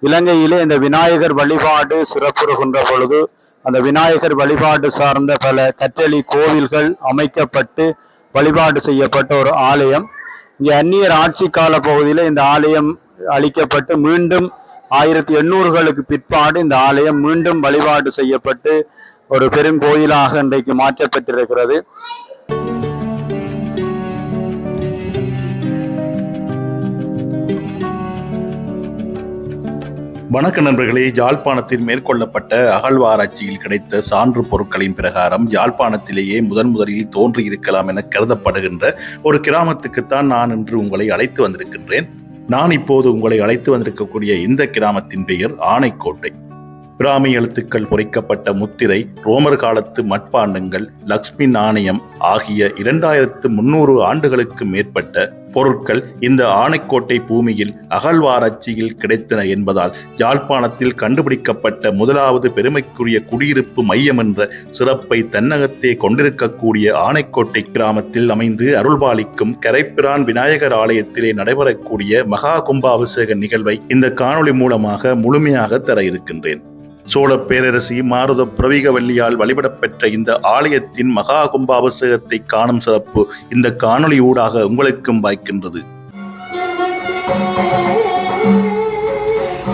இலங்கையிலே இந்த விநாயகர் வழிபாடு சிறப்புறுகின்ற பொழுது அந்த விநாயகர் வழிபாடு சார்ந்த பல கற்றளி கோவில்கள் அமைக்கப்பட்டு வழிபாடு செய்யப்பட்ட ஒரு ஆலயம். இங்கே அந்நியர் ஆட்சி கால பகுதியில் இந்த ஆலயம் அழிக்கப்பட்டு மீண்டும் 1800களுக்கு பிற்பாடு இந்த ஆலயம் மீண்டும் வழிபாடு செய்யப்பட்டு ஒரு பெருங்கோயிலாக இன்றைக்கு மாற்றப்பட்டிருக்கிறது. வணக்க நண்பர்களே, யாழ்ப்பாணத்தில் மேற்கொள்ளப்பட்ட அகழ்வாராய்ச்சியில் கிடைத்த சான்று பொருட்களின் பிரகாரம் யாழ்ப்பாணத்திலேயே முதலில் தோன்றியிருக்கலாம் என கருதப்படுகின்ற ஒரு கிராமத்துக்குத்தான் நான் இன்று உங்களை அழைத்து வந்திருக்கின்றேன். நான் இப்போது உங்களை அழைத்து வந்திருக்கக்கூடிய இந்த கிராமத்தின் பெயர் ஆனைக்கோட்டை. பிராமி எழுத்துக்கள் பொறிக்கப்பட்ட முத்திரை, ரோமர் காலத்து மட்பாண்டங்கள், லக்ஷ்மி நாணயம் ஆகிய 2300 ஆண்டுகளுக்கு மேற்பட்ட பொருட்கள் இந்த ஆனைக்கோட்டை பூமியில் அகழ்வாராய்ச்சியில் கிடைத்தன என்பதால் யாழ்ப்பாணத்தில் கண்டுபிடிக்கப்பட்ட முதலாவது பெருமைக்குரிய குடியிருப்பு மையம் என்ற சிறப்பை தன்னகத்தே கொண்டிருக்கக்கூடிய ஆனைக்கோட்டை கிராமத்தில் அமைந்து அருள்பாலிக்கும் கரைப்பிரான் விநாயகர் ஆலயத்திலே நடைபெறக்கூடிய மகா கும்பாபிஷேக நிகழ்வை இந்த காணொளி மூலமாக முழுமையாக தர இருக்கின்றேன். சோழ பேரரசி மாருத பிரவிகவல்லியால் வழிபடப்பெற்ற இந்த ஆலயத்தின் மகா கும்பாபிஷேகத்தை காணும் சிறப்பு இந்த காணொளி ஊடாக உங்களுக்கும் வாய்க்கின்றது.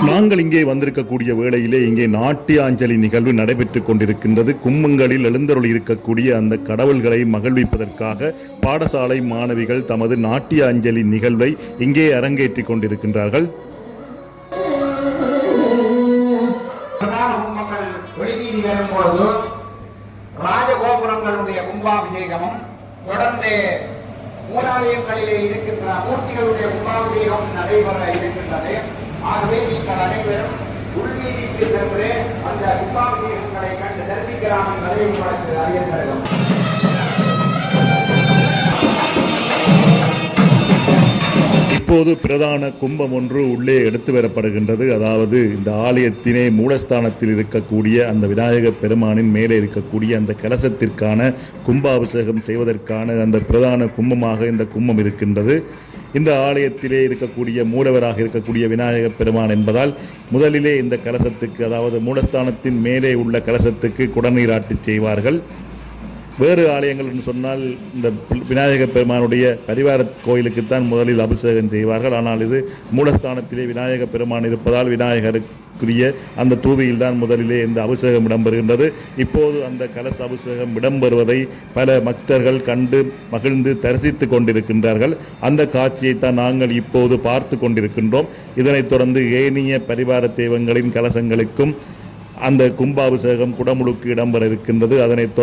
நாங்கள் இங்கே வந்திருக்கக்கூடிய வேளையிலே இங்கே நாட்டியாஞ்சலி நிகழ்வு நடைபெற்றுக் கொண்டிருக்கின்றது. கும்பங்களில் எழுந்தருள் இருக்கக்கூடிய அந்த கடவுள்களை மகிழ்விப்பதற்காக பாடசாலை மாணவிகள் தமது நாட்டியாஞ்சலி நிகழ்வை இங்கே அரங்கேற்றிக் கொண்டிருக்கின்றார்கள். வரும்பொழுது ராஜகோபுரங்களுடைய கும்பாபிஷேகமும் தொடர்ந்து மூலாலயங்களிலே இருக்கின்ற மூர்த்திகளுடைய கும்பாபிஷேகம் நடைபெற இருக்கின்றது. ஆகவே நீங்கள் அனைவரும் உள்வீதிக்கு சென்று அந்த கும்பாபிஷேகங்களை கண்டு தரிசிக்கலாம் என்பதை உங்களுக்கு அறியப்படுகிறோம். இப்போது பிரதான கும்பம் ஒன்று உள்ளே எடுத்து வரப்படுகின்றது. அதாவது இந்த ஆலயத்தினே மூலஸ்தானத்தில் இருக்கக்கூடிய அந்த விநாயக பெருமானின் மேலே இருக்கக்கூடிய அந்த கலசத்திற்கான கும்பாபிஷேகம் செய்வதற்கான அந்த பிரதான கும்பமாக இந்த கும்பம் இருக்கின்றது. இந்த ஆலயத்திலே இருக்கக்கூடிய மூலவராக இருக்கக்கூடிய விநாயக பெருமான் என்பதால் முதலிலே இந்த கலசத்துக்கு, அதாவது மூலஸ்தானத்தின் மேலே உள்ள கலசத்துக்கு குடநீராட்டு செய்வார்கள். வேறு ஆலயங்கள் என்று சொன்னால் இந்த விநாயக பெருமானுடைய பரிவார கோயிலுக்குத்தான் முதலில் அபிஷேகம் செய்வார்கள். ஆனால் இது மூலஸ்தானத்திலே விநாயக பெருமான் இருப்பதால் விநாயகருக்குரிய அந்த தூவியில் தான் முதலிலே இந்த அபிஷேகம் இடம்பெறுகின்றது. இப்போது அந்த கலச அபிஷேகம் இடம்பெறுவதை பல பக்தர்கள் கண்டு மகிழ்ந்து தரிசித்து கொண்டிருக்கின்றார்கள். அந்த காட்சியைத்தான் நாங்கள் இப்போது பார்த்து கொண்டிருக்கின்றோம். இதனைத் தொடர்ந்து ஏனைய பரிவார தெய்வங்களின் கலசங்களுக்கும் அந்த கும்பாபிஷேகம் குடமுழுக்கு இடம்பெற இருக்கின்றது. அதனைத்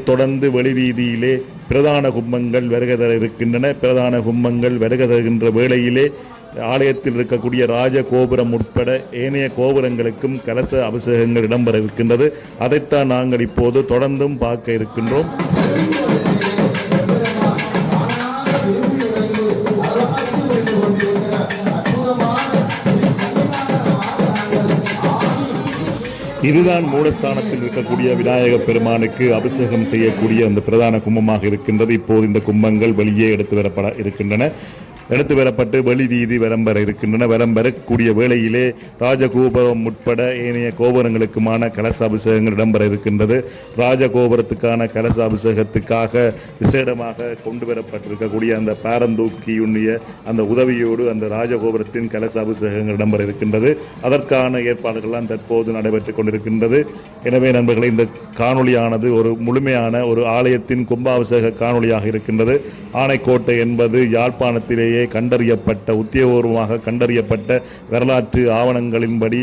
தொடர்ந்து வெளிவீதியிலே பிரதான கும்பங்கள் வருகை தர இருக்கின்றன. பிரதான கும்பங்கள் வருகை தருகின்ற வேளையிலே ஆலயத்தில் இருக்கக்கூடிய ராஜ கோபுரம் உட்பட ஏனைய கோபுரங்களுக்கும் கலச அபிஷேகங்கள் இடம்பெற இருக்கின்றது. அதைத்தான் நாங்கள் இப்போது தொடர்ந்தும் பார்க்க இருக்கின்றோம். இதுதான் மூலஸ்தானத்தில் இருக்கக்கூடிய விநாயக பெருமானுக்கு அபிஷேகம் செய்யக்கூடிய அந்த பிரதான கும்பமாக இருக்கின்றது. இப்போது இந்த கும்பங்கள் வெளியே எடுத்து வரப்பட இருக்கின்றன. எடுத்து வரப்பட்டு வெளி வீதி விளம்பர இருக்கின்றன. விளம்பரக்கூடிய வேளையிலே ராஜகோபுரம் உட்பட ஏனைய கோபுரங்களுக்குமான கலச அபிஷேகங்கள் இடம்பெற இருக்கின்றது. ராஜகோபுரத்துக்கான கலச அபிஷேகத்துக்காக விசேடமாக கொண்டு வரப்பட்டிருக்கக்கூடிய அந்த பாரந்தூக்கியுடைய அந்த உதவியோடு அந்த ராஜகோபுரத்தின் கலச அபிஷேகங்கள் இடம்பெற இருக்கின்றது. அதற்கான ஏற்பாடுகள்லாம் தற்போது நடைபெற்றுக் கொண்டிருக்கின்றது. எனவே நண்பர்களே, இந்த காணொளியானது ஒரு முழுமையான ஒரு ஆலயத்தின் கும்பாபிஷேக காணொளியாக இருக்கின்றது. ஆனைக்கோட்டை என்பது யாழ்ப்பாணத்திலேயே கண்டறியப்பட்ட, உத்தியோகபூர்வமாக கண்டறியப்பட்ட வரலாற்று ஆவணங்களின்படி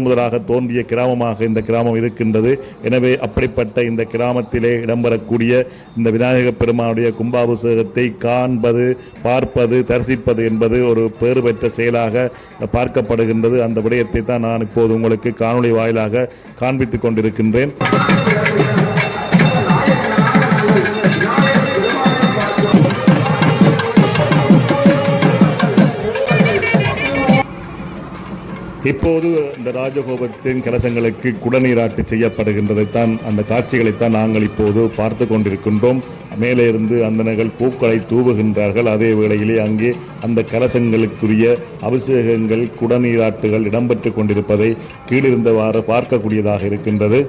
முதலாக தோன்றிய கிராமமாக இந்த கிராமம் இருக்கின்றது. எனவே அப்படிப்பட்ட இந்த கிராமத்திலே இடம்பெறக்கூடிய இந்த விநாயக பெருமானுடைய கும்பாபிஷேகத்தை காண்பது, பார்ப்பது, தரிசிப்பது என்பது ஒரு பேறு பெற்ற செயலாக பார்க்கப்படுகின்றது. அந்த விடயத்தை தான் நான் இப்போது உங்களுக்கு காணொளி வாயிலாக காண்பித்துக் கொண்டிருக்கின்றேன். இப்போது இந்த ராஜகோபத்தின் கலசங்களுக்கு குடநீராட்டு செய்யப்படுகின்றதைத்தான், அந்த காட்சிகளைத்தான் நாங்கள் இப்போது பார்த்து கொண்டிருக்கின்றோம். மேலே இருந்து அந்தனர்கள் பூக்களை தூவுகின்றார்கள். அதே வேளையிலே அங்கே அந்த கலசங்களுக்குரிய அபிஷேகங்கள், குடநீராட்டுகள் இடம்பெற்றுக் கொண்டிருப்பதை கீழிருந்தவாறு பார்க்கக்கூடியதாக இருக்கின்றது.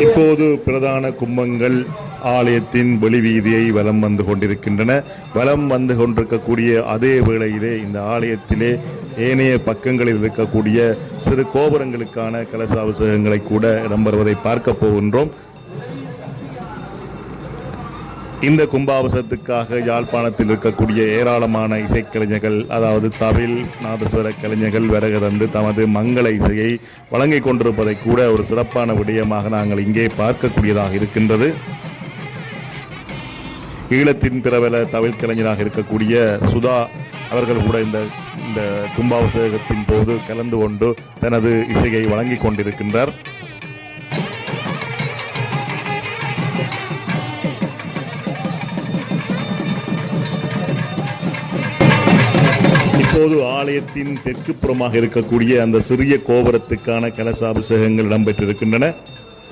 இப்போது பிரதான கும்பங்கள் ஆலயத்தின் வெளிவீதியை வலம் வந்து கொண்டிருக்கின்றன. வலம் வந்து கொண்டிருக்கக்கூடிய அதே வேளையிலே இந்த ஆலயத்திலே ஏனைய பக்கங்களில் இருக்கக்கூடிய சிறு கோபுரங்களுக்கான கலசாபிஷேகங்களை கூட இடம்பெறுவதை பார்க்க போகின்றோம். இந்த கும்பாபிஷேகத்துக்காக யாழ்ப்பாணத்தில் இருக்கக்கூடிய ஏராளமான இசைக்கலைஞர்கள், அதாவது தவில் நாதஸ்வர கலைஞர்கள் வருகை தந்து தமது மங்கள இசையை வழங்கிக் கொண்டிருப்பதை கூட ஒரு சிறப்பான விடயமாக நாங்கள் இங்கே பார்க்கக்கூடியதாக இருக்கின்றது. ஈழத்தின் பிரபல தவில் கலைஞராக இருக்கக்கூடிய சுதா அவர்கள் கூட இந்த கும்பாபிஷேகத்தின் போது கலந்து கொண்டு தனது இசையை வழங்கிக் கொண்டிருக்கின்றார். இப்போது ஆலயத்தின் தெற்கு புறமாக இருக்கக்கூடிய அந்த சிறிய கோபுரத்துக்கான கலசாபிஷேகங்கள் இடம்பெற்றிருக்கின்றன.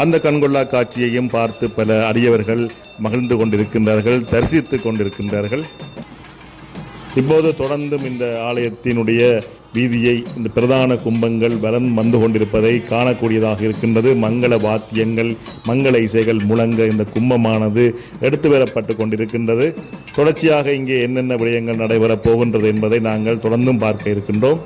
அந்த கண்கொள்ளா காட்சியையும் பார்த்து பல அடியவர்கள் மகிழ்ந்து கொண்டிருக்கின்றார்கள், தரிசித்துக் கொண்டிருக்கின்றார்கள். இப்போது தொடர்ந்தும் இந்த ஆலயத்தினுடைய வீதியை இந்த பிரதான கும்பங்கள் வலம் வந்து கொண்டிருப்பதை காணக்கூடியதாக இருக்கின்றது. மங்கள வாத்தியங்கள், மங்கள இசைகள் முழங்க இந்த கும்பமானது எடுத்து வரப்பட்டு கொண்டிருக்கின்றது. தொடர்ச்சியாக இங்கே என்னென்ன விடயங்கள் நடைபெறப் போகின்றது என்பதை நாங்கள் தொடர்ந்தும் பார்க்க இருக்கின்றோம்.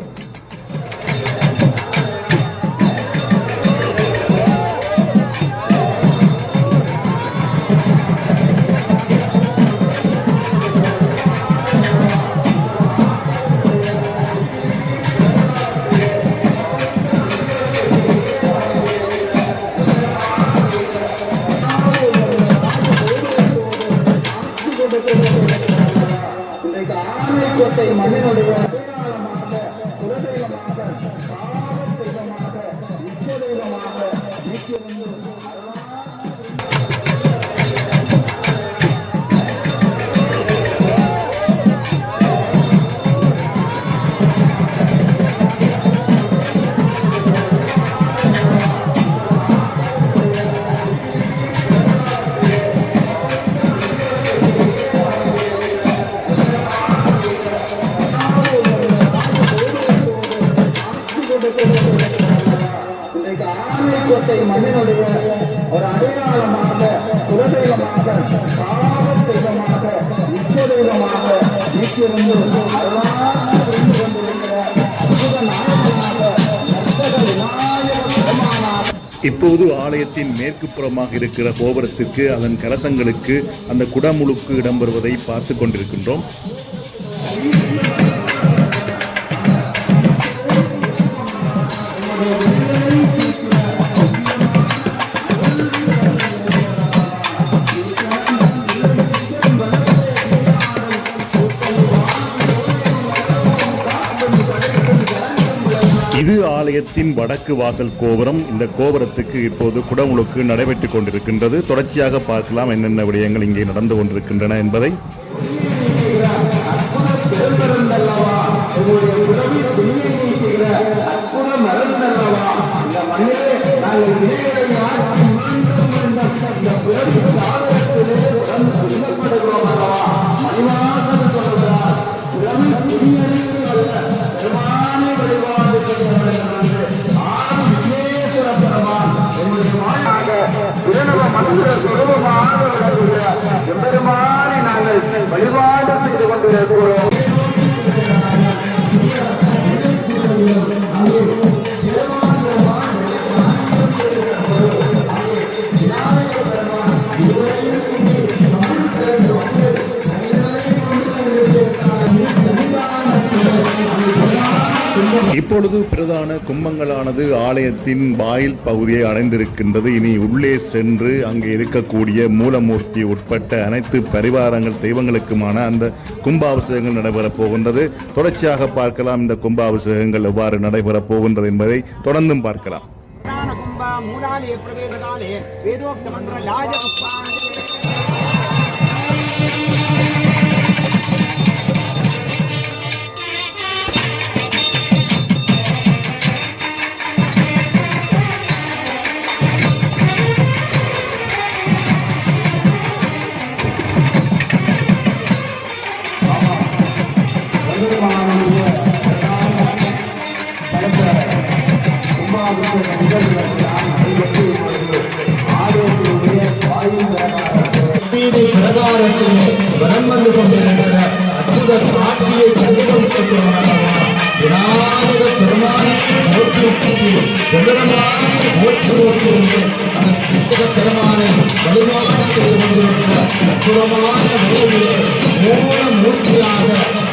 மண்ணினுடைய ஒரு அடையாளமாக, குலதெய்வமாக, காவல் தெய்வமாக, இஷ்ட தெய்வமாக நிற்கிறது. இப்போது ஆலயத்தின் மேற்கு புறமாக இருக்கிற கோபுரத்துக்கு, அதன் கலசங்களுக்கு அந்த குடமுழுக்கு இடம்பெறுவதை பார்த்து கொண்டிருக்கின்றோம். இது ஆலயத்தின் வடக்கு வாசல் கோபுரம். இந்த கோபுரத்துக்கு இப்போது குடமுழுக்கு நடைபெற்றுக் கொண்டிருக்கின்றது. தொடர்ச்சியாக பார்க்கலாம் என்னென்ன விடயங்கள் இங்கே நடந்து கொண்டிருக்கின்றன என்பதை. வழிபாடு செய்து கொண்டிருக்கிறோம். இப்பொழுது பிரதான கும்பங்களானது ஆலயத்தின் வாயில் பகுதியை அடைந்திருக்கின்றது. இனி உள்ளே சென்று அங்கே இருக்கக்கூடிய மூலமூர்த்தி உட்பட்ட அனைத்து பரிவாரங்கள் தெய்வங்களுக்குமான அந்த கும்பாபிஷேகங்கள் நடைபெறப் போகின்றது. தொடர்ச்சியாக பார்க்கலாம் இந்த கும்பாபிஷேகங்கள் எவ்வாறு நடைபெறப் போகின்றது என்பதை தொடர்ந்தும் பார்க்கலாம். பிரகாரத்திலே வரம் வந்து கொண்டிருக்கிற அற்புத காட்சியை கண்டுகொண்டிருக்கிறோம். விநாயக பெருமானே போற்றி பெருமானை வழிபாடு செய்து கொண்டிருக்கிற அற்புதமான வேலையிலே மூல மூர்த்தியாக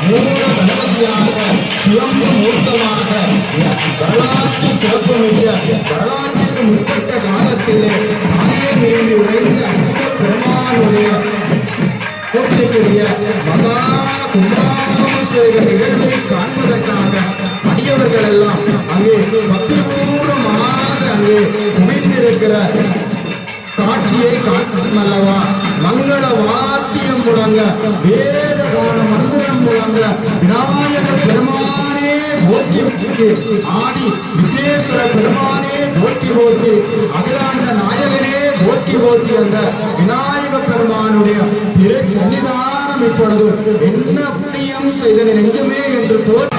மூல கணபதியாக சிவம்பு மூர்த்தமாக வரலாற்று சிறப்புமிக்க வரலாற்றுக்கு முற்பட்ட காலத்திலே ஆயே மீறி உழைந்த அற்புத பெருமானுடைய போற்றக்கூடிய மகா கும்பாபிஷேக நிகழ்வை காண்பதற்காக அடியவர்கள் எல்லாம் அங்கே பக்திபூர்வமாக அங்கே குவிந்திருக்கிற காட்சியை காட்டும் அல்லவா. மங்கள வாத்தியம் முழங்க வேத கான மந்திரம் முழங்க விநாயக பெருமானே போற்றி போற்றி ஆதி விக்னேஸ்வர பெருமானே போற்றி போற்றி அகிலாண்ட நாயகனே போற்றி போற்றி அந்த விநாயக பெருமானுடைய திரு சன்னிதானம் இப்பொழுது என்ன புண்ணியம் செய்த நெஞ்சுமே என்று போற்றி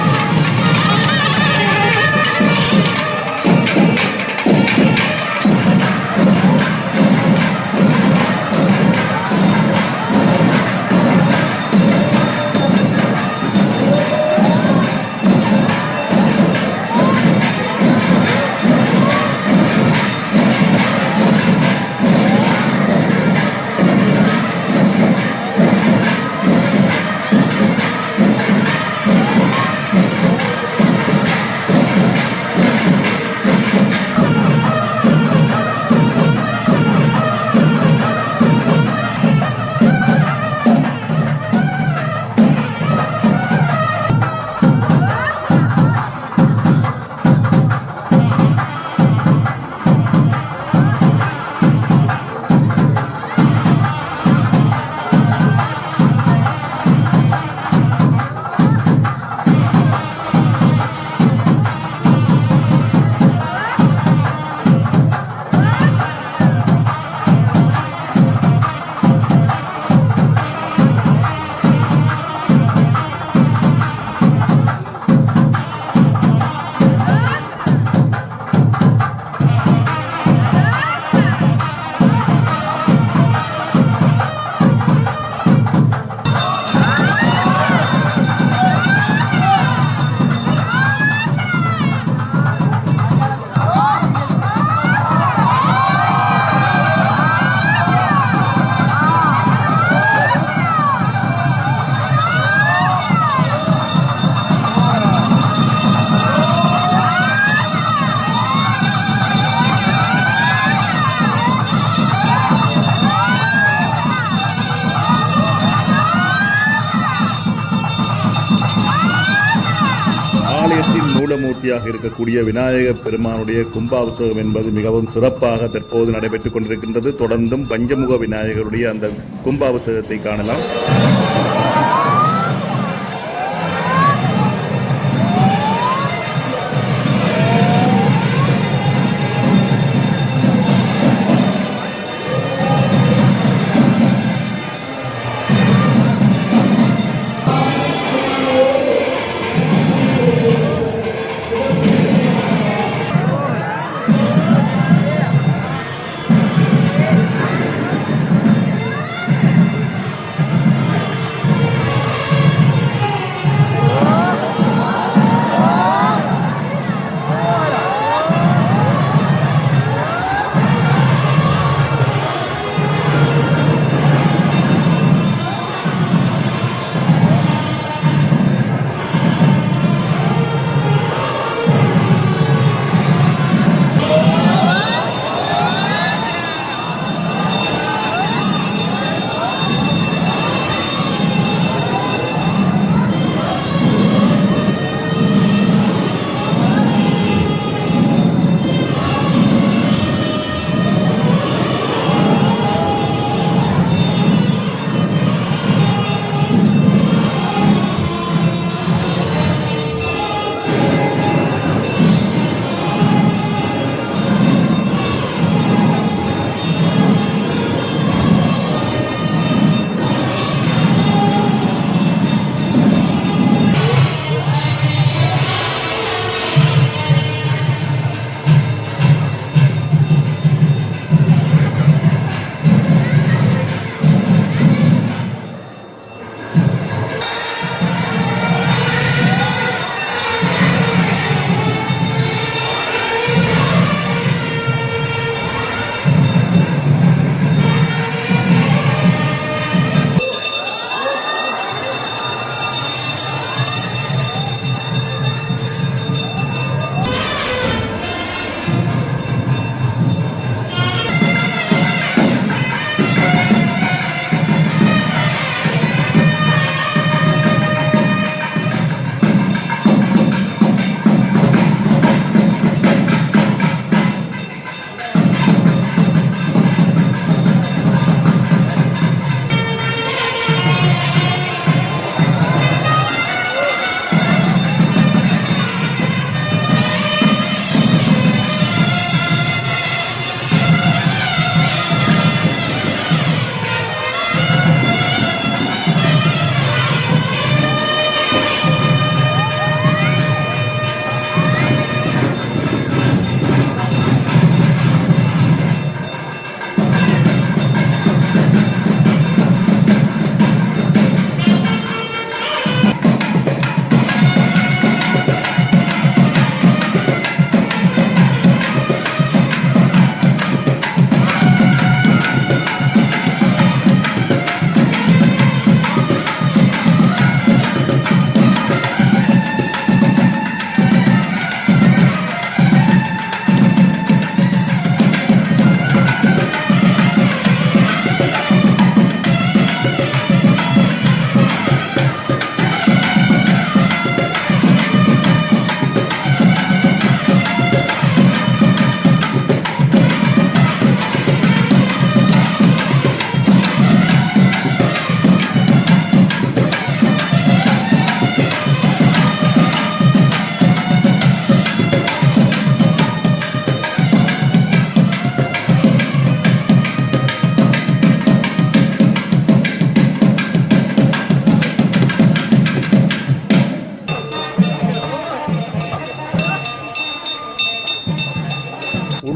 ஆலயத்தின் மூலமூர்த்தியாக இருக்கக்கூடிய விநாயக பெருமானுடைய கும்பாபிஷேகம் என்பது மிகவும் சிறப்பாக தற்போது நடைபெற்றுக் கொண்டிருக்கின்றது. தொடர்ந்தும் பஞ்சமுக விநாயகருடைய அந்த கும்பாபிஷேகத்தை காணலாம்.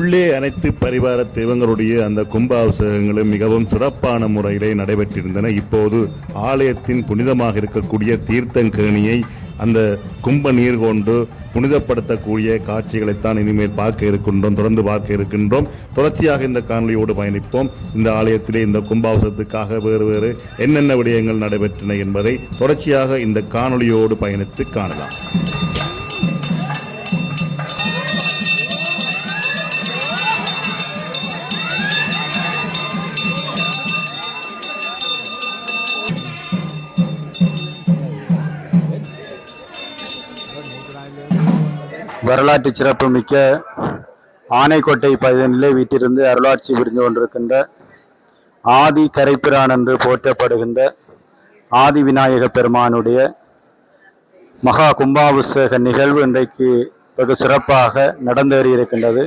உள்ளே அனைத்து பரிவார தெய்வங்களுடைய அந்த கும்பாபிஷேகங்களும் மிகவும் சிறப்பான முறையிலே நடைபெற்றிருந்தன. இப்போது ஆலயத்தின் புனிதமாக இருக்கக்கூடிய தீர்த்தங்கேணியை அந்த கும்ப நீர் கொண்டு புனிதப்படுத்தக்கூடிய காட்சிகளைத்தான் இனிமேல் பார்க்க இருக்கின்றோம், தொடர்ந்து பார்க்க இருக்கின்றோம். தொடர்ச்சியாக இந்த காணொலியோடு பயணிப்போம். இந்த ஆலயத்திலே இந்த கும்பாபிஷேகத்துக்காக வேறு என்னென்ன விடயங்கள் நடைபெற்றன என்பதை தொடர்ச்சியாக இந்த காணொலியோடு பயணித்து காணலாம். வரலாற்று சிறப்புமிக்க ஆனைக்கோட்டை பகுதியிலே வீட்டிலிருந்து அருளாட்சி புரிந்து கொண்டிருக்கின்ற ஆதி கரைப்பிரான் என்று போற்றப்படுகின்ற ஆதி விநாயக பெருமானுடைய மகா கும்பாபிஷேக நிகழ்வு இன்றைக்கு வெகு சிறப்பாக நடந்தேறியிருக்கின்றது.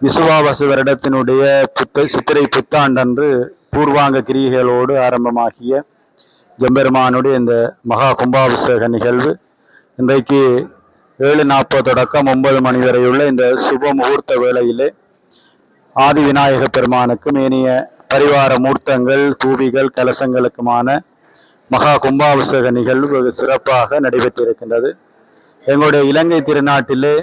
விசுவாவசு வருடத்தினுடைய சித்திரை புத்தாண்டன்று பூர்வாங்க கிரிகைகளோடு ஆரம்பமாகிய ஜெம்பெருமானுடைய இந்த மகா கும்பாபிஷேக நிகழ்வு இன்றைக்கு 7:40 தொடக்கம் 9 மணி வரையுள்ள இந்த சுப முகூர்த்த வேளையிலே ஆதி விநாயக பெருமானுக்கும் ஏனைய பரிவார மூர்த்தங்கள் தூபிகள் கலசங்களுக்குமான மகா கும்பாபிஷேக நிகழ்வு வெகு சிறப்பாக நடைபெற்றிருக்கின்றது. எங்களுடைய இலங்கை திருநாட்டிலே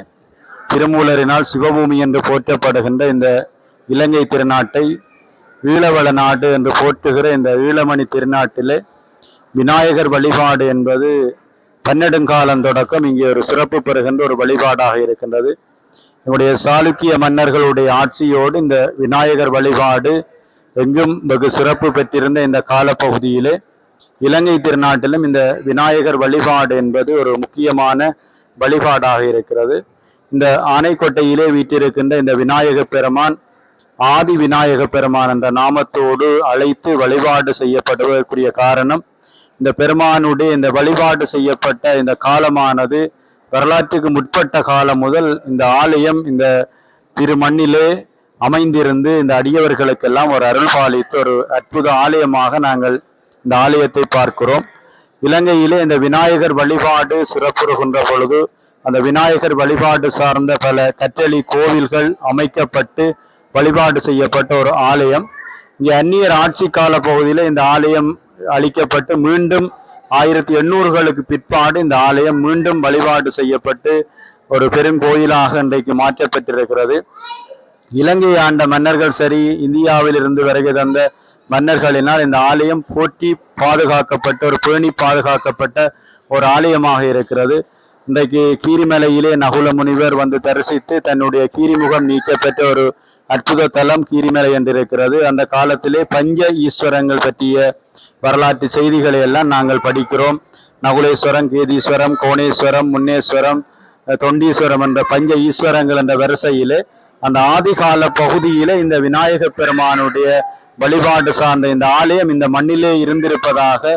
திருமூலரினால் சிவபூமி என்று போற்றப்படுகின்ற இந்த இலங்கை திருநாட்டை ஈழவள நாடு என்று போற்றுகிற இந்த ஈழமணி திருநாட்டிலே விநாயகர் வழிபாடு என்பது பன்னெடுங்காலம் தொடக்கம் இங்கே ஒரு சிறப்பு பெறுகின்ற ஒரு வழிபாடாக இருக்கின்றது. நம்முடைய சாளுக்கிய மன்னர்களுடைய ஆட்சியோடு இந்த விநாயகர் வழிபாடு எங்கும் வெகு சிறப்பு பெற்றிருந்த இந்த காலப்பகுதியிலே இலங்கை திருநாட்டிலும் இந்த விநாயகர் வழிபாடு என்பது ஒரு முக்கியமான வழிபாடாக இருக்கிறது. இந்த ஆனைக்கோட்டையிலே வீட்டிருக்கின்ற இந்த விநாயக பெருமான் ஆதி விநாயக பெருமான் என்ற நாமத்தோடு அழைத்து வழிபாடு செய்யப்படுவதற்குரிய காரணம், இந்த பெருமானுடைய இந்த வழிபாடு செய்யப்பட்ட இந்த காலமானது வரலாற்றுக்கு முற்பட்ட காலம் முதல் இந்த ஆலயம் இந்த திருமண்ணிலே அமைந்திருந்து இந்த அடியவர்களுக்கெல்லாம் ஒரு அருள் பாலித்து ஒரு அற்புத ஆலயமாக நாங்கள் இந்த ஆலயத்தை பார்க்கிறோம். இலங்கையிலே இந்த விநாயகர் வழிபாடு சிறப்புறுகின்ற பொழுது அந்த விநாயகர் வழிபாடு சார்ந்த பல கற்றளி கோவில்கள் அமைக்கப்பட்டு வழிபாடு செய்யப்பட்ட ஒரு ஆலயம். இங்கே அந்நியர் ஆட்சி கால பகுதியில் இந்த ஆலயம் அளிக்கப்பட்டு மீண்டும் 1800களுக்கு பிற்பாடு இந்த ஆலயம் மீண்டும் வழிபாடு செய்யப்பட்டு ஒரு பெருங்கோயிலாக இன்றைக்கு மாற்றப்பட்டிருக்கிறது. இலங்கை ஆண்ட மன்னர்கள் சரி, இந்தியாவில் இருந்து வருகை தந்த மன்னர்களினால் இந்த ஆலயம் போற்றி பாதுகாக்கப்பட்ட ஒரு பேணி பாதுகாக்கப்பட்ட ஒரு ஆலயமாக இருக்கிறது. இன்றைக்கு கீரிமலையிலே நகுல முனிவர் வந்து தரிசித்து தன்னுடைய கீரிமுகம் நீக்கப்பட்ட ஒரு அற்புத தலம் கீரிமலை என்றிருக்கிறது. அந்த காலத்திலே பஞ்ச ஈஸ்வரங்கள் பற்றிய வரலாற்று செய்திகளை எல்லாம் நாங்கள் படிக்கிறோம். நகுலேஸ்வரம், கேதீஸ்வரம், கோணேஸ்வரம், முன்னேஸ்வரம், தொண்டீஸ்வரம் என்ற பஞ்ச ஈஸ்வரங்கள் என்ற வரிசையிலே அந்த ஆதிகால பகுதியிலே இந்த விநாயக பெருமானுடைய வழிபாடு சார்ந்த இந்த ஆலயம் இந்த மண்ணிலே இருந்திருப்பதாக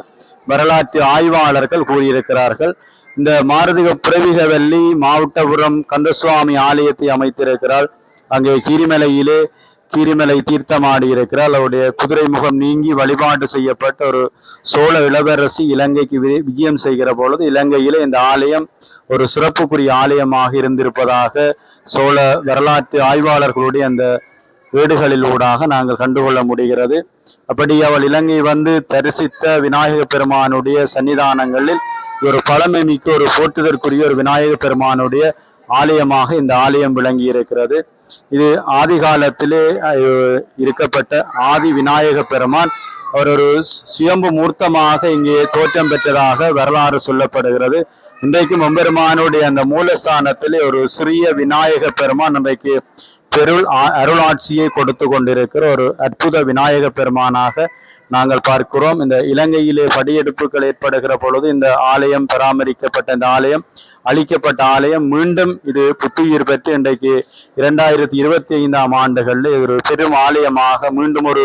வரலாற்று ஆய்வாளர்கள் கூறியிருக்கிறார்கள். இந்த மாருதிக பிரவிகவல்லி மாவட்டபுரம் கந்தசுவாமி ஆலயத்தை அமைத்திருக்கிறார். அங்கே கீரிமலையிலே கீரிமலை தீர்த்தமாடி இருக்கிறார். அவருடைய குதிரை முகம் நீங்கி வழிபாடு செய்யப்பட்ட ஒரு சோழ இளவரசி இலங்கைக்கு விஜயம் செய்கிற பொழுது இலங்கையிலே இந்த ஆலயம் ஒரு சிறப்புக்குரிய ஆலயமாக இருந்திருப்பதாக சோழ வரலாற்று ஆய்வாளர்களுடைய அந்த ஏடுகளிலூடாக நாங்கள் கண்டுகொள்ள முடிகிறது. அப்படி அவள் இலங்கை வந்து தரிசித்த விநாயக பெருமானுடைய சன்னிதானங்களில் ஒரு பழமை மிக்க ஒரு போற்றுதற்குரிய ஒரு விநாயக பெருமானுடைய ஆலயமாக இந்த ஆலயம் விளங்கி இருக்கிறது. இது ஆதி காலத்திலே இருக்கப்பட்ட ஆதி விநாயக பெருமான் அவர் ஒரு சுயம்பு மூர்த்தமாக இங்கே தோற்றம் பெற்றதாக வரலாறு சொல்லப்படுகிறது. இன்றைக்கும் எம்பெருமானுடைய அந்த மூலஸ்தானத்திலே ஒரு சிறிய விநாயக பெருமான் இன்றைக்கு அருளாட்சியை கொடுத்து கொண்டிருக்கிற ஒரு அற்புத விநாயக பெருமானாக நாங்கள் பார்க்கிறோம். இந்த இலங்கையிலே படியெடுப்புகள் ஏற்படுகிற பொழுது இந்த ஆலயம் பராமரிக்கப்பட்ட இந்த ஆலயம் அழிக்கப்பட்ட ஆலயம் மீண்டும் இது புத்துயிர் பெற்று இன்றைக்கு 2025ஆம் ஆண்டுகளில் ஒரு பெரும் ஆலயமாக மீண்டும் ஒரு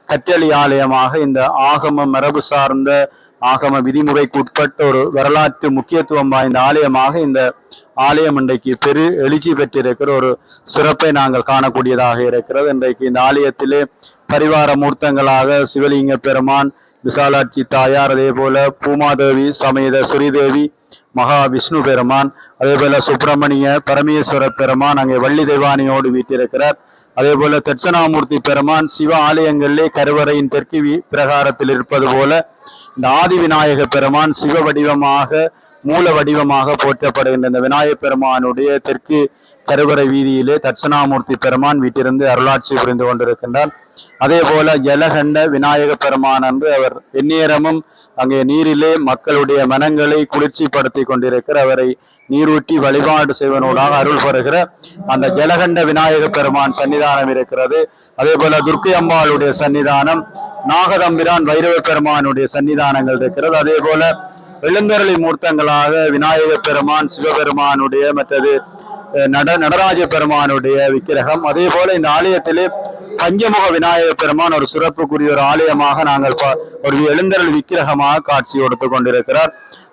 கற்றளி ஆலயமாக இந்த ஆகம மரபு சார்ந்த ஆகம விதிமுறைக்கு உட்பட்ட ஒரு வரலாற்று முக்கியத்துவம் வாய்ந்த ஆலயமாக இந்த ஆலயம் இன்றைக்கு பெரு எழுச்சி பெற்றிருக்கிற ஒரு சிறப்பை நாங்கள் காணக்கூடியதாக இருக்கிறது. இன்றைக்கு இந்த ஆலயத்திலே பரிவார மூர்த்தங்களாக சிவலிங்க பெருமான், விசாலாட்சி தாயார், அதே போல பூமாதேவி சமேத ஸ்ரீதேவி மகா விஷ்ணு பெருமான், அதே போல சுப்பிரமணிய பரமேஸ்வர பெருமான் அங்கே வள்ளி தெய்வானியோடு வீட்டிருக்கிறார். அதே போல தட்சணாமூர்த்தி பெருமான் சிவ ஆலயங்களிலே கருவறையின் தெற்கு பிரகாரத்தில் இருப்பது போல இந்த ஆதி விநாயக பெருமான் சிவ வடிவமாக மூல வடிவமாக போற்றப்படுகின்ற இந்த விநாயக பெருமானுடைய தெற்கு கருவறை வீதியிலே தட்சணாமூர்த்தி பெருமான் வீட்டிலிருந்து அருளாட்சி புரிந்து கொண்டிருக்கின்றார். அதே போல ஜலகண்ட விநாயக பெருமான் என்று அவர் எந்நேரமும் அங்கே நீரிலே மக்களுடைய மனங்களை குளிர்ச்சிப்படுத்தி கொண்டிருக்கிற அவரை நீரூற்றி வழிபாடு செய்வனோடாக அருள் பெறுகிற அந்த ஜலகண்ட விநாயக பெருமான் சன்னிதானம் இருக்கிறது. அதே போல துர்க்கை அம்பாளுடைய சன்னிதானம், நாகதம்பிரான் வைரவ பெருமானுடைய சன்னிதானங்கள் இருக்கிறது. அதே போல எழுந்தருளி மூர்த்தங்களாக விநாயக பெருமான், சிவபெருமானுடைய மற்றது நடராஜ பெருமானுடைய விக்கிரகம். அதே போல இந்த ஆலயத்திலே பஞ்சமுக விநாயக பெருமான் ஒரு சிறப்புக்குரிய ஒரு ஆலயமாக நாங்கள் ஒரு எழுந்தருள் விக்கிரகமாக காட்சி கொடுத்து கொண்டிருக்கிறார்.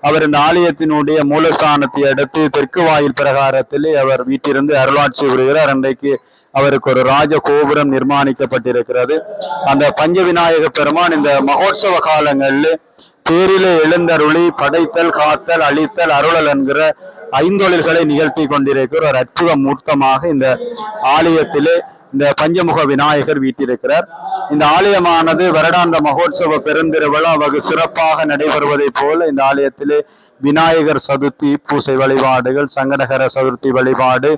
அவர் இந்த ஆலயத்தினுடைய மூலஸ்தானத்தை அடுத்து தெற்கு வாயில் பிரகாரத்திலே அவர் வீட்டிலிருந்து அருளாட்சி புரிகிறார். அன்றைக்கு அவருக்கு ஒரு ராஜ கோபுரம் நிர்மாணிக்கப்பட்டிருக்கிறது. அந்த பஞ்ச விநாயக பெருமான் இந்த மகோத்சவ காலங்களில் பேரிலே எழுந்தருளி படைத்தல், காத்தல், அழித்தல், அருளல் என்கிற ஐந்தொழில்களை நிகழ்த்தி கொண்டிருக்கிற ஒரு அற்புத மூர்த்தமாக இந்த ஆலயத்திலே இந்த பஞ்சமுக விநாயகர் வீட்டிருக்கிறார். இந்த ஆலயமானது வருடாந்த மகோத்சவ பெருந்திருவிழா வெகு சிறப்பாக நடைபெறுவதை போல இந்த ஆலயத்திலே விநாயகர் சதுர்த்தி பூசை வழிபாடுகள், சங்கடகர சதுர்த்தி வழிபாடு,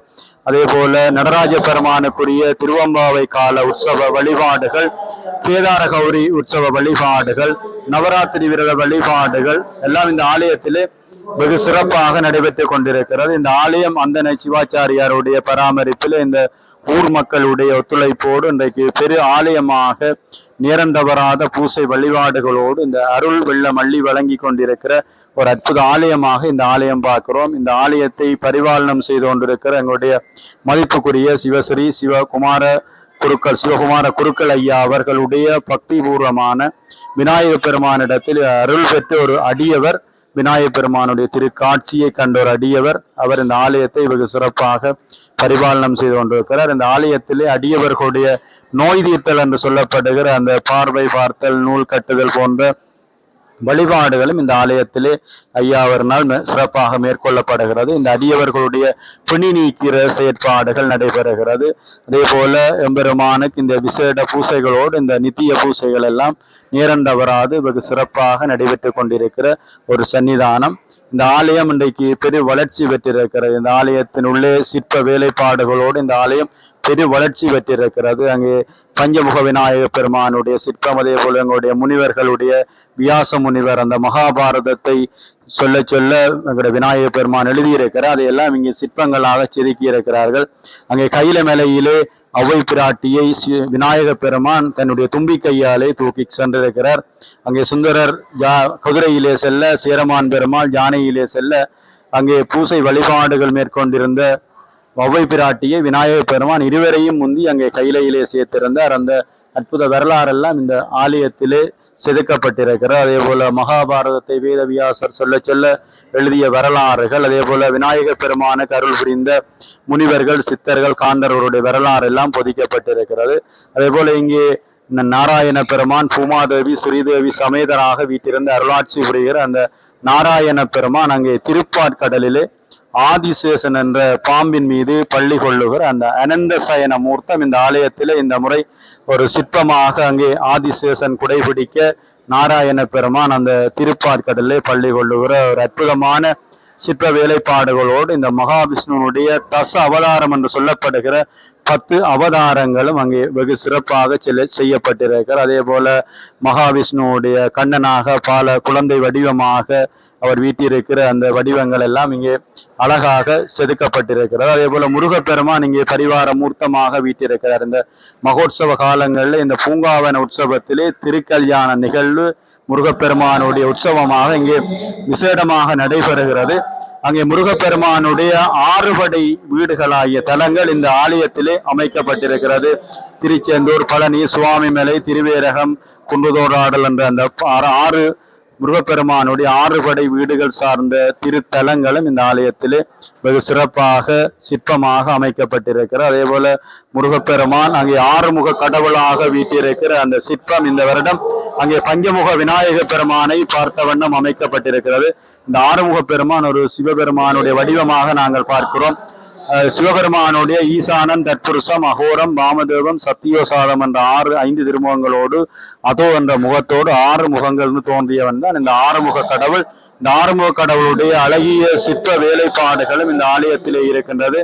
அதே போல நடராஜ பெருமானுக்குரிய திருவம்பாவை கால உற்சவ வழிபாடுகள், கேதார கௌரி உற்சவ வழிபாடுகள், நவராத்திரி விரத வழிபாடுகள் எல்லாம் இந்த ஆலயத்திலே வெகு சிறப்பாக நடைபெற்றுக் கொண்டிருக்கிறது. இந்த ஆலயம் அந்தனை சிவாச்சாரியாருடைய பராமரிப்பில் இந்த ஊர் மக்களுடைய ஒத்துழைப்போடு இன்றைக்கு பெரு ஆலயமாக நேரந்தவராத பூசை வழிபாடுகளோடு இந்த அருள் வெள்ளம் அள்ளி வழங்கி கொண்டிருக்கிற ஒரு அற்புத ஆலயமாக இந்த ஆலயம் பார்க்கிறோம். இந்த ஆலயத்தை பரிபாலனம் செய்து கொண்டிருக்கிற எங்களுடைய மதிப்புக்குரிய சிவஸ்ரீ சிவகுமார குருக்கள் ஐயா அவர்களுடைய பக்தி பூர்வமான விநாயக பெருமானிடத்தில் அருள் பெற்ற ஒரு அடியவர், விநாயக பெருமானுடைய திருக்காட்சியை கண்ட ஒரு அடியவர். அவர் இந்த ஆலயத்தை வெகு சிறப்பாக பரிபாலனம் செய்து கொண்டிருக்கிறார். இந்த ஆலயத்திலே அடியவர்களுடைய நோய் தீர்த்தல் என்று சொல்லப்படுகிற அந்த பார்வை பார்த்தல், நூல் கட்டுதல் போன்ற வழிபாடுகளும் இந்த ஆலயத்திலே ஐயாவரினால் சிறப்பாக மேற்கொள்ளப்படுகிறது. இந்த அடியவர்களுடைய பிணி நீக்கிற செயற்பாடுகள் நடைபெறுகிறது. அதே போல எம்பெருமானுக்கு இந்த விசேட பூசைகளோடு இந்த நித்திய பூசைகள் எல்லாம் நேரந்தவராது வெகு சிறப்பாக நடைபெற்று கொண்டிருக்கிற ஒரு சன்னிதானம். இந்த ஆலயம் இன்றைக்கு பெரு வளர்ச்சி பெற்றிருக்கிறது. இந்த ஆலயத்தினுள்ளே சிற்ப வேலைப்பாடுகளோடு இந்த ஆலயம் பெரு வளர்ச்சி பெற்றிருக்கிறது. அங்கே பஞ்சமுக விநாயக பெருமானுடைய சிற்பம், அதே போல எங்களுடைய முனிவர்களுடைய வியாச முனிவர் அந்த மகாபாரதத்தை சொல்ல சொல்ல எங்களுடைய விநாயக பெருமான் எழுதியிருக்கிறார். அதையெல்லாம் இங்கே சிற்பங்களாக செதுக்கி இருக்கிறார்கள். அங்கே கையில மேலையிலே அவ்வை பிராட்டியை விநாயக பெருமான் தன்னுடைய தும்பி கையாலே தூக்கி சென்றிருக்கிறார். அங்கே சுந்தரர் குதிரையிலே செல்ல, சேரமான் பெருமாள் யானையிலே செல்ல அங்கே பூசை வழிபாடுகள் மேற்கொண்டிருந்த அவ்வை பிராட்டியை விநாயக பெருமான் இருவரையும் முந்தி அங்கே கையிலையிலே சேர்த்திருந்தார். அந்த அற்புத வரலாறெல்லாம் இந்த ஆலயத்திலே செதுக்கப்பட்டிருக்கிறார். அதே போல மகாபாரதத்தை வேதவியாசர் சொல்ல சொல்ல எழுதிய வரலாறுகள், அதே போல விநாயக பெருமானுக்கு அருள் புரிந்த முனிவர்கள், சித்தர்கள், காந்தர்களுடைய வரலாறு எல்லாம் பொதிக்கப்பட்டிருக்கிறது. அதே போல இங்கே நாராயண பெருமான் பூமாதேவி ஸ்ரீதேவி சமேதராக வீட்டிலிருந்து அருளாட்சி புரிகிற அந்த நாராயண பெருமான் அங்கே திருப்பாற்கடலிலே ஆதிசேஷன் என்ற பாம்பின் மீது பள்ளி கொள்ளுகிற அந்த அனந்த சயன மூர்த்தம் இந்த ஆலயத்திலே இந்த முறை ஒரு சிற்பமாக அங்கே ஆதிசேஷன் குடைபிடிக்க நாராயண பெருமான் அந்த திருப்பாற்கடலிலே பள்ளி கொள்ளுகிற ஒரு அற்புதமான சிற்ப வேலைப்பாடுகளோடு இந்த மகாவிஷ்ணுனுடைய தச அவதாரம் என்று சொல்லப்படுகிற 10 அவதாரங்களும் அங்கே வெகு சிறப்பாக செய்யப்பட்டிருக்கிறார். அதே போல மகாவிஷ்ணுவுடைய கண்ணனாக பால குழந்தை வடிவமாக அவர் வீட்டிருக்கிற அந்த வடிவங்கள் எல்லாம் இங்கே அழகாக செதுக்கப்பட்டிருக்கிறது. அதே போல முருகப்பெருமான் இங்கே பரிவார மூர்த்தமாக வீட்டிருக்கிறார். இந்த மகோத்சவ காலங்களில் இந்த பூங்காவன உற்சவத்திலே திருக்கல்யாண நிகழ்வு முருகப்பெருமானுடைய உற்சவமாக இங்கே விசேடமாக நடைபெறுகிறது. அங்கே முருகப்பெருமானுடைய 6 படை வீடுகளாகிய தலங்கள் இந்த ஆலயத்திலே அமைக்கப்பட்டிருக்கிறது. திருச்செந்தூர், பழனி, சுவாமிமலை, திருவேரகம், குன்றுதோடாடல் என்ற அந்த 6 முருகப்பெருமானுடைய 6 படை வீடுகள் சார்ந்த திருத்தலங்களும் இந்த ஆலயத்திலே வெகு சிறப்பாக சிற்பமாக அமைக்கப்பட்டிருக்கிறது. அதே போல முருகப்பெருமான் அங்கே 6 முக கடவுளாக வீட்டிருக்கிற அந்த சிற்பம் இந்த வருடம் அங்கே பஞ்சமுக விநாயக பெருமானை பார்த்த வண்ணம் அமைக்கப்பட்டிருக்கிறது. இந்த 6 முக பெருமான் ஒரு சிவபெருமானுடைய வடிவமாக நாங்கள் பார்க்கிறோம். சிவபெருமானுடைய ஈசானன், தற்புருஷம், அகோரம், வாமதேவம், சத்தியோசாதம் என்ற 5 திருமுகங்களோடு அதோ என்ற முகத்தோடு 6 முகங்கள்னு தோன்றியவன் தான் இந்த 6 முக கடவுள். இந்த 6 முக கடவுளுடைய அழகிய சிற்ப வேலைப்பாடுகளும் இந்த ஆலயத்திலே இருக்கின்றது.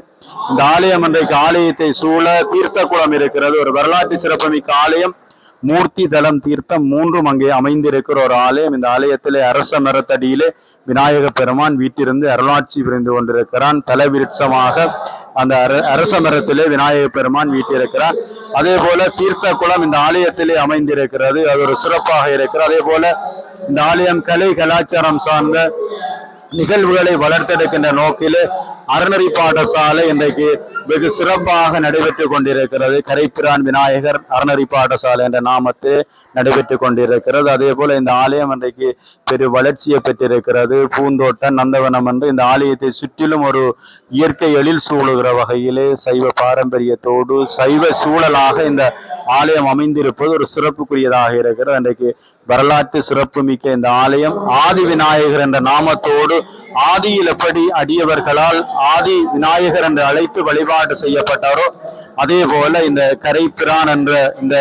இந்த ஆலயம் இன்றைக்கு ஆலயத்தை சூழ தீர்த்த குளம் இருக்கிறது. ஒரு வரலாற்று சிறப்புமிக்க ஆலயம். மூர்த்தி, தலம், தீர்த்தம் 3ம் அங்கே அமைந்திருக்கிற ஒரு ஆலயம். இந்த ஆலயத்திலே அரச மரத்தடியிலே விநாயக பெருமான் வீட்டிலிருந்து அருளாட்சி புரிந்து கொண்டிருக்கிறான். தலவிருட்சமாக அந்த அரச மரத்திலே விநாயக பெருமான் வீட்டிருக்கிறான். அதே போல தீர்த்த குளம் இந்த ஆலயத்திலே அமைந்திருக்கிறது. அது ஒரு சிறப்பாக இருக்கிறது. அதே போல இந்த ஆலயம் கலை கலாச்சாரம் சார்ந்த நிகழ்வுகளை வளர்த்தெடுக்கின்ற நோக்கிலே அறநெறி பாடசாலை இன்றைக்கு வெகு சிறப்பாக நடைபெற்றுக் கொண்டிருக்கிறது. கரைப்பிரான் விநாயகர் அறநெறி பாடசாலை என்ற நாமத்தில் நடைபெற்றுக் கொண்டிருக்கிறது. அதே போல இந்த ஆலயம் இன்றைக்கு பெரு வளர்ச்சியை பெற்றிருக்கிறது. பூந்தோட்டம், நந்தவனம் என்று இந்த ஆலயத்தை சுற்றிலும் ஒரு இயற்கை எழில் சூழுகிற வகையிலே சைவ பாரம்பரியத்தோடு சைவ சூழலாக இந்த ஆலயம் அமைந்திருப்பது ஒரு சிறப்புக்குரியதாக இருக்கிறது. இன்றைக்கு வரலாற்று சிறப்புமிக்க இந்த ஆலயம் ஆதி விநாயகர் என்ற நாமத்தோடு ஆதியில் எப்படி அடியவர்களால் ஆதி விநாயகர் என்று அழைத்து வழிபாடு செய்யப்பட்டாரோ அதே போல இந்த கரைப்பிரான் என்ற இந்த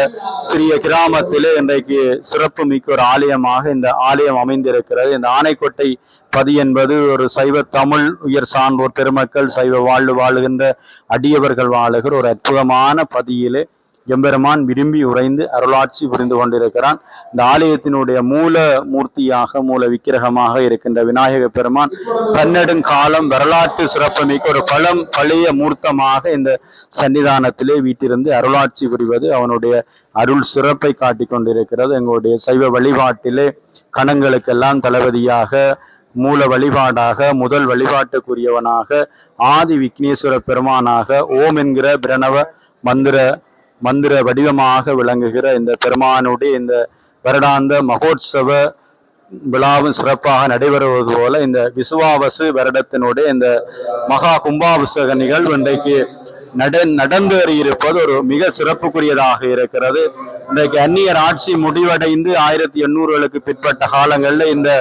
சிறிய கிராமத்திலே இன்றைக்கு சிறப்பு மிக்க ஒரு ஆலயமாக இந்த ஆலயம் அமைந்திருக்கிறது. இந்த ஆனைக்கோட்டை பதி என்பது ஒரு சைவ தமிழ் உயர் சான்றோர் பெருமக்கள் சைவ வாழ்வு வாழுகின்ற அடியவர்கள் வாழுகிற ஒரு அற்புதமான பதியிலே எம்பெருமான் விரும்பி உறைந்து அருளாட்சி புரிந்து கொண்டிருக்கிறான். இந்த ஆலயத்தினுடைய மூல மூர்த்தியாக மூல விக்கிரகமாக இருக்கின்ற விநாயக பெருமான் பன்னெடுங்காலம் வரலாற்று சிறப்புமிக்க ஒரு பழைய மூர்த்தமாக இந்த சன்னிதானத்திலே வீட்டிலிருந்து அருளாட்சி புரிவது அவனுடைய அருள் சிறப்பை காட்டிக் கொண்டிருக்கிறது. எங்களுடைய சைவ வழிபாட்டிலே கணங்களுக்கெல்லாம் தளபதியாக மூல வழிபாடாக முதல் வழிபாட்டுக்குரியவனாக ஆதி விக்னேஸ்வர பெருமானாக ஓம் என்கிற பிரணவ மந்திர வடிவமாக விளங்குகிற இந்த பெருமானுடைய இந்த வருடாந்த மகோத்சவ விழாவும் சிறப்பாக நடைபெறுவது போல இந்த விசுவாவசு வருடத்தினுடைய இந்த மகா கும்பாபிஷேக நிகழ்வு இன்றைக்கு நடந்தேறி இருப்பது ஒரு மிக சிறப்புக்குரியதாக இருக்கிறது. இன்றைக்கு அந்நியர் ஆட்சி முடிவடைந்து 1800களுக்கு பிற்பட்ட காலங்களில் இந்த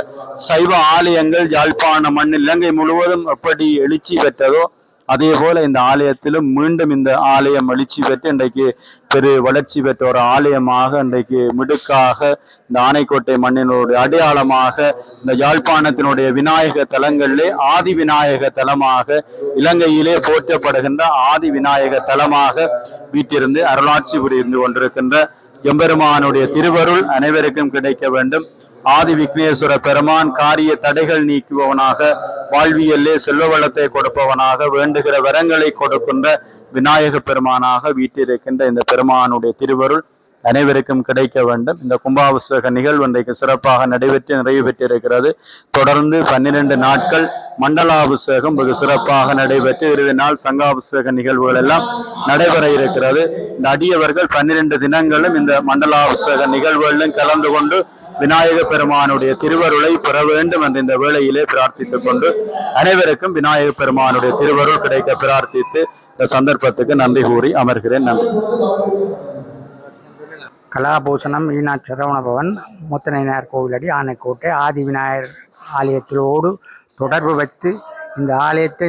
சைவ ஆலயங்கள் யாழ்ப்பாண மண் இலங்கை முழுவதும் எப்படி எழுச்சி பெற்றதோ அதே போல இந்த ஆலயத்திலும் மீண்டும் இந்த ஆலயம் எழுச்சி பெற்று இன்றைக்கு பெரு வளர்ச்சி பெற்ற ஒரு ஆலயமாக இன்றைக்கு மிடுக்காக இந்த ஆனைக்கோட்டை மண்ணினுடைய அடையாளமாக இந்த யாழ்ப்பாணத்தினுடைய விநாயக தலங்களிலே ஆதி விநாயக தலமாக இலங்கையிலே போற்றப்படுகின்ற ஆதி விநாயக தலமாக வீட்டிலிருந்து அருளாட்சி புரிந்து கொண்டிருக்கின்ற எம்பெருமானுடைய திருவருள் அனைவருக்கும் கிடைக்க வேண்டும். ஆதி விக்னேஸ்வர பெருமான் காரிய தடைகள் நீக்குபவனாக வாழ்வியல்லே செல்வ வளத்தை கொடுப்பவனாக வேண்டுகிற வரங்களை கொடுக்கின்ற விநாயக பெருமானாக வீட்டிருக்கின்ற இந்த பெருமானுடைய திருவருள் அனைவருக்கும் கிடைக்க வேண்டும். இந்த கும்பாபிஷேக நிகழ்வு இன்றைக்கு சிறப்பாக நடைபெற்று நிறைவு பெற்றிருக்கிறது. தொடர்ந்து 12 நாட்கள் மண்டலாபிஷேகம் வெகு சிறப்பாக நடைபெற்று இறுதி நாள் சங்காபிஷேக நிகழ்வுகள் எல்லாம் நடைபெற இருக்கிறது. இந்த அடியவர்கள் 12 தினங்களும் இந்த மண்டலாபிஷேக நிகழ்வுகளிலும் கலந்து கொண்டு விநாயக பெருமானுடைய திருவருளை பெற வேண்டும் என்று இந்த வேளையிலே பிரார்த்தித்துக் கொண்டு அனைவருக்கும் விநாயக பெருமானுடைய திருவருள் கிடைக்க பிரார்த்தித்து இந்த சந்தர்ப்பத்துக்கு நன்றி கூறி அமர்கிறேன். நன்றி. கலாபூஷணம் ஈனாட் சரவணபவன் முத்தனையனார் கோவிலடி ஆனைக்கோட்டை ஆதி விநாயகர் ஆலயத்திலோடு தொடர்பு வைத்து இந்த ஆலயத்தை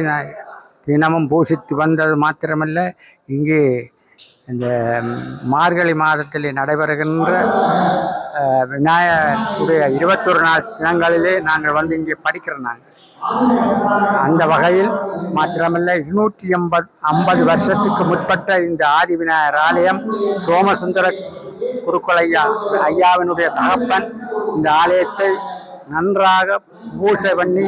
தினமும் பூசித்து வந்தது மாத்திரமல்ல, இங்கே இந்த மார்கழி மாதத்தில் நடைபெறுகின்ற விநாயகருடைய 21 நாள் தினங்களிலே நாங்கள் வந்து இங்கே படிக்கிறோம். நாங்கள் அந்த வகையில் மாத்திரமல்ல 250 வருஷத்துக்கு முற்பட்ட இந்த ஆதி விநாயகர் ஆலயம் சோமசுந்தர குருக்கள் ஐயாவினுடைய தகப்பன் இந்த ஆலயத்தை நன்றாக பூசை பண்ணி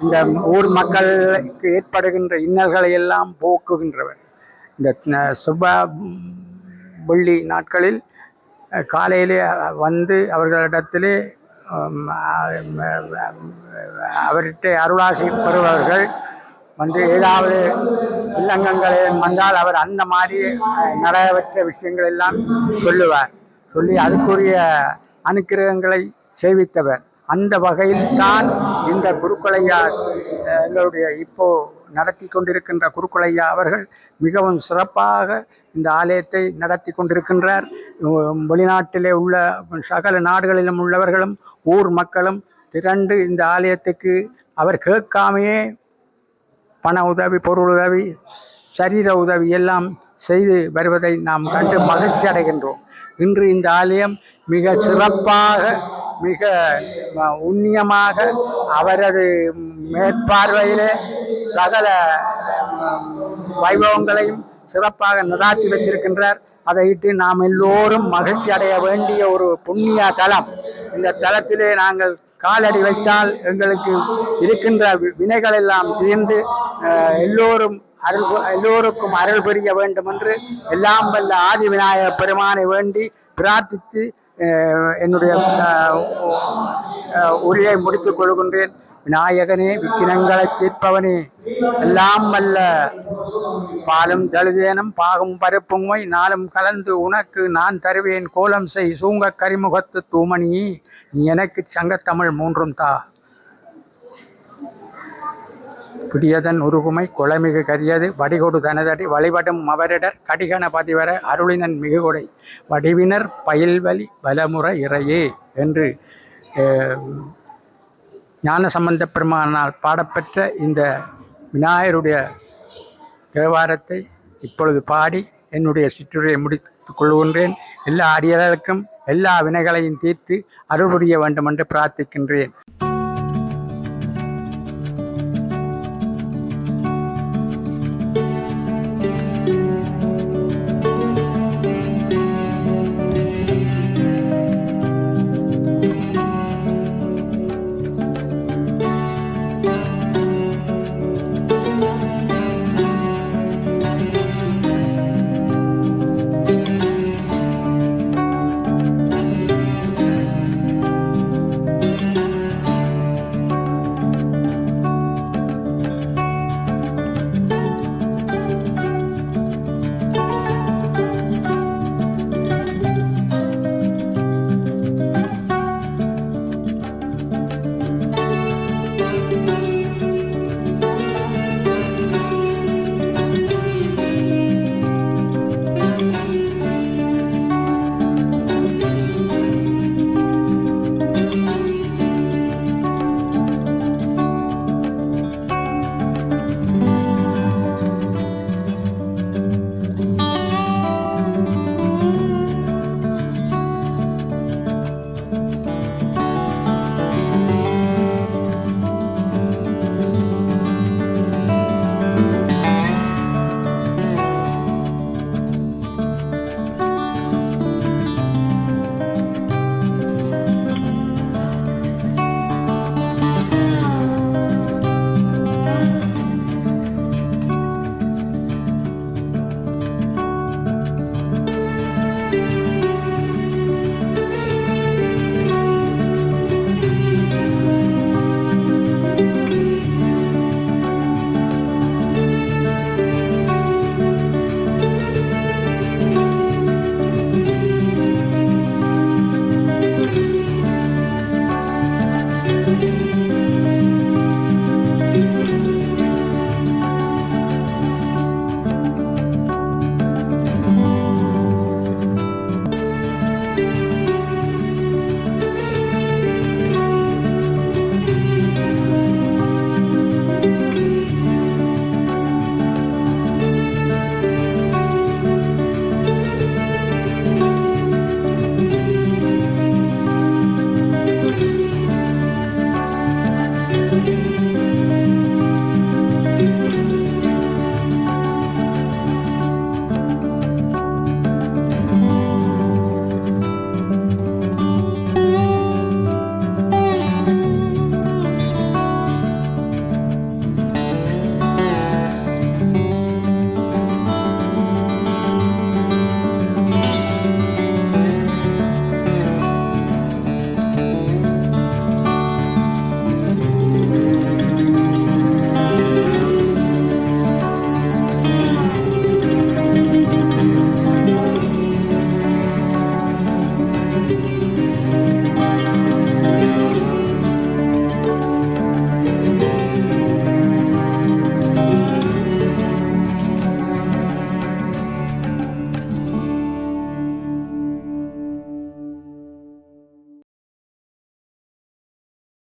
இந்த ஊர் மக்களுக்கு ஏற்படுகின்ற இன்னல்களை எல்லாம் போக்குகின்றவர். இந்த சுப வெள்ளி நாட்களில் காலையிலே வந்து அவர்களிடத்திலே அவர்கிட்ட அருளாசி பெறுபவர்கள் வந்து ஏதாவது இல்லங்கங்கள் வந்தால் அவர் அந்த மாதிரி நடைபெற்ற விஷயங்கள் எல்லாம் சொல்லுவார். சொல்லி அதுக்குரிய அனுக்கிரகங்களை செய்வித்தவர். அந்த வகையில் தான் இந்த குருக்களையா எங்களுடைய இப்போ நடத்தி கொண்டிருக்கின்ற குருக்களையா அவர்கள் மிகவும் சிறப்பாக இந்த ஆலயத்தை நடத்தி கொண்டிருக்கின்றார். வெளிநாட்டிலே உள்ள சகல நாடுகளிலும் உள்ளவர்களும் ஊர் மக்களும் திரண்டு இந்த ஆலயத்துக்கு அவர் கேட்காமையே பண உதவி, பொருள் உதவி, சரீர உதவி எல்லாம் செய்து வருவதை நாம் கண்டு மகிழ்ச்சி அடைகின்றோம். இன்று இந்த ஆலயம் மிக சிறப்பாக, மிக உன்னியமாக அவரது மேற்பார்வையிலே சகல வைபவங்களையும் சிறப்பாக நடாத்தி வைத்திருக்கின்றார். அதையிட்டு நாம் எல்லோரும் மகிழ்ச்சி அடைய வேண்டிய ஒரு புண்ணிய தலம். இந்த தலத்திலே நாங்கள் காலடி வைத்தால் எங்களுக்கு இருக்கின்ற வினைகள் எல்லாம் தீர்ந்து எல்லோருக்கும் அருள் புரிய வேண்டும் என்று எல்லாம் வல்ல ஆதி விநாயகர் பெருமானை வேண்டி பிரார்த்தித்து என்னுடைய உரையை முடித்துக் கொள்கின்றேன். விநாயகனே, விக்கினங்களை தீர்ப்பவனே, எல்லாம் வல்ல பாலும் தழுதேனும் பாகும் பருப்புமை நாளும் கலந்து உனக்கு நான் தருவேன் கோலம் செய் சூங்க கரிமுகத்து தூமணி நீ எனக்கு சங்கத்தமிழ் மூன்றும் தா. பிடியதன் உருகுமை குளமிகு கரியது வடிகொடு தனதடி வழிபடும் அவரிடர் கடிகண பதிவர அருளினன் மிகுகொடை வடிவினர் பயில்வழி வலமுறை இறையே என்று ஞானசம்பந்த பெருமானால் பாடப்பெற்ற இந்த விநாயகருடைய தேவாரத்தை இப்பொழுது பாடி என்னுடைய சிற்றுரையை முடித்துக் கொள்கின்றேன். எல்லா அடியார்களுக்கும் எல்லா வினைகளையும் தீர்த்து அருள் புரிய வேண்டும் என்று பிரார்த்திக்கின்றேன்.